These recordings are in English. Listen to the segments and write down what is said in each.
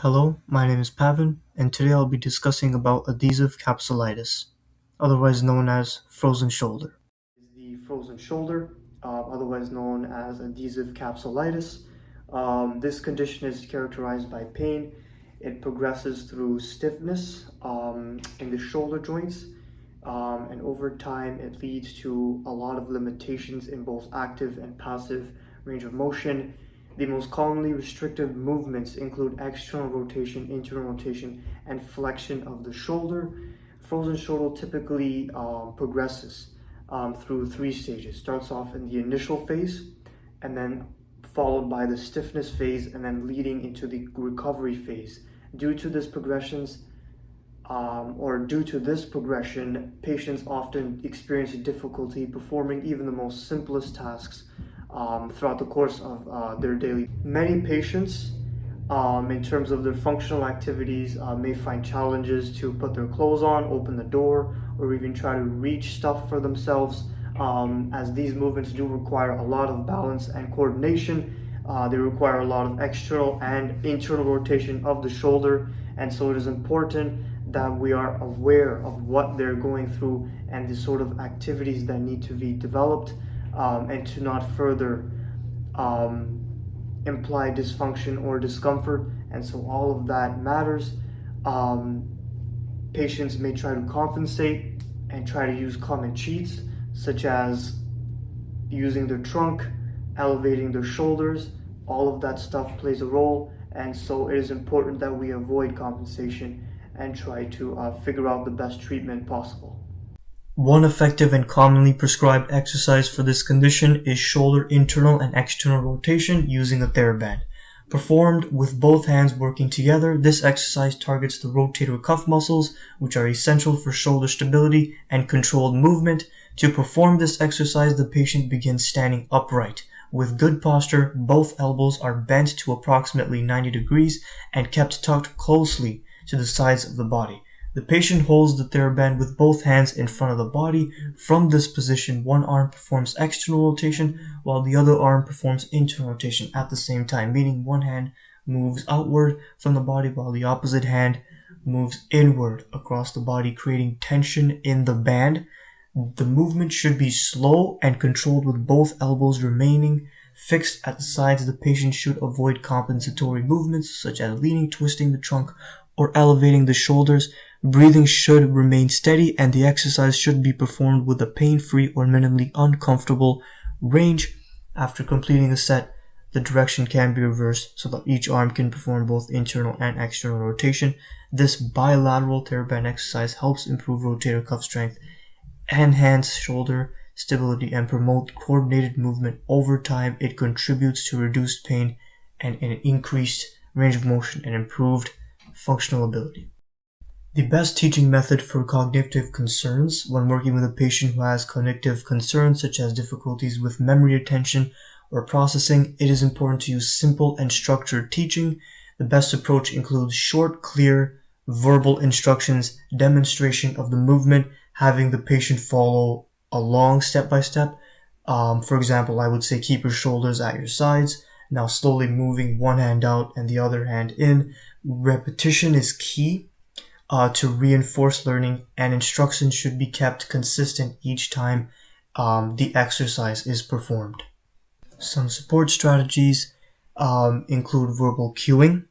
Hello, my name is Pavan, and today I'll be discussing about adhesive capsulitis, otherwise known as frozen shoulder. The frozen shoulder, otherwise known as adhesive capsulitis. This condition is characterized by pain. It progresses through stiffness in the shoulder joints, and over time it leads to a lot of limitations in both active and passive range of motion. The most commonly restrictive movements include external rotation, internal rotation, and flexion of the shoulder. Frozen shoulder typically progresses through three stages. Starts off in the initial phase, and then followed by the stiffness phase, and then leading into the recovery phase. Due to this progressions, due to this progression, patients often experience difficulty performing even the most simplest tasks throughout the course of their daily. Many patients, in terms of their functional activities, may find challenges to put their clothes on, open the door, or even try to reach stuff for themselves, as these movements do require a lot of balance and coordination. They require a lot of external and internal rotation of the shoulder, and so it is important that we are aware of what they're going through and the sort of activities that need to be developed, and to not further imply dysfunction or discomfort. And so all of that matters. Patients may try to compensate and try to use common cheats, such as using their trunk, elevating their shoulders. All of that stuff plays a role, and so it is important that we avoid compensation and try to figure out the best treatment possible. One effective and commonly prescribed exercise for this condition is shoulder internal and external rotation using a TheraBand. Performed with both hands working together, this exercise targets the rotator cuff muscles, which are essential for shoulder stability and controlled movement. To perform this exercise, the patient begins standing upright. With good posture, both elbows are bent to approximately 90 degrees and kept tucked closely to the sides of the body. The patient holds the TheraBand with both hands in front of the body. From this position, one arm performs external rotation while the other arm performs internal rotation at the same time, meaning one hand moves outward from the body while the opposite hand moves inward across the body, creating tension in the band. The movement should be slow and controlled with both elbows remaining fixed at the sides. The patient should avoid compensatory movements such as leaning, twisting the trunk, or elevating the shoulders. Breathing should remain steady, and the exercise should be performed with a pain-free or minimally uncomfortable range. After completing the set, the direction can be reversed so that each arm can perform both internal and external rotation. This bilateral TheraBand exercise helps improve rotator cuff strength, enhance shoulder stability, and promote coordinated movement. Over time, it contributes to reduced pain and an increased range of motion and improved functional ability. The best teaching method for cognitive concerns when working with a patient who has cognitive concerns such as difficulties with memory retention or processing, it is important to use simple and structured teaching. The best approach includes short, clear, verbal instructions, demonstration of the movement, having the patient follow along step by step. For example, I would say keep your shoulders at your sides. Now slowly moving one hand out and the other hand in. Repetition is key to reinforce learning, and instructions should be kept consistent each time the exercise is performed. Some support strategies include verbal cueing,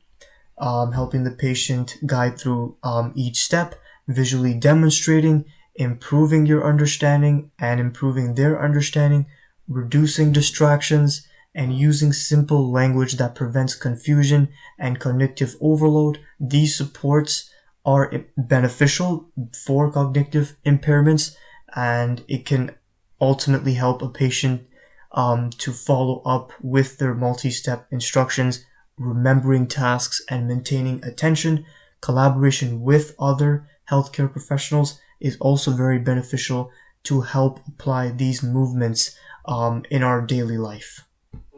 helping the patient guide through each step, visually demonstrating, improving your understanding and improving their understanding, reducing distractions, and using simple language that prevents confusion and cognitive overload. These supports are beneficial for cognitive impairments, and it can ultimately help a patient to follow up with their multi-step instructions, remembering tasks and maintaining attention. Collaboration with other healthcare professionals is also very beneficial to help apply these movements in our daily life.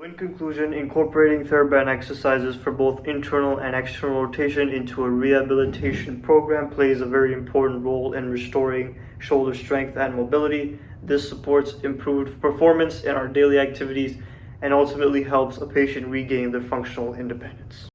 In conclusion, incorporating TheraBand exercises for both internal and external rotation into a rehabilitation program plays a very important role in restoring shoulder strength and mobility. This supports improved performance in our daily activities and ultimately helps a patient regain their functional independence.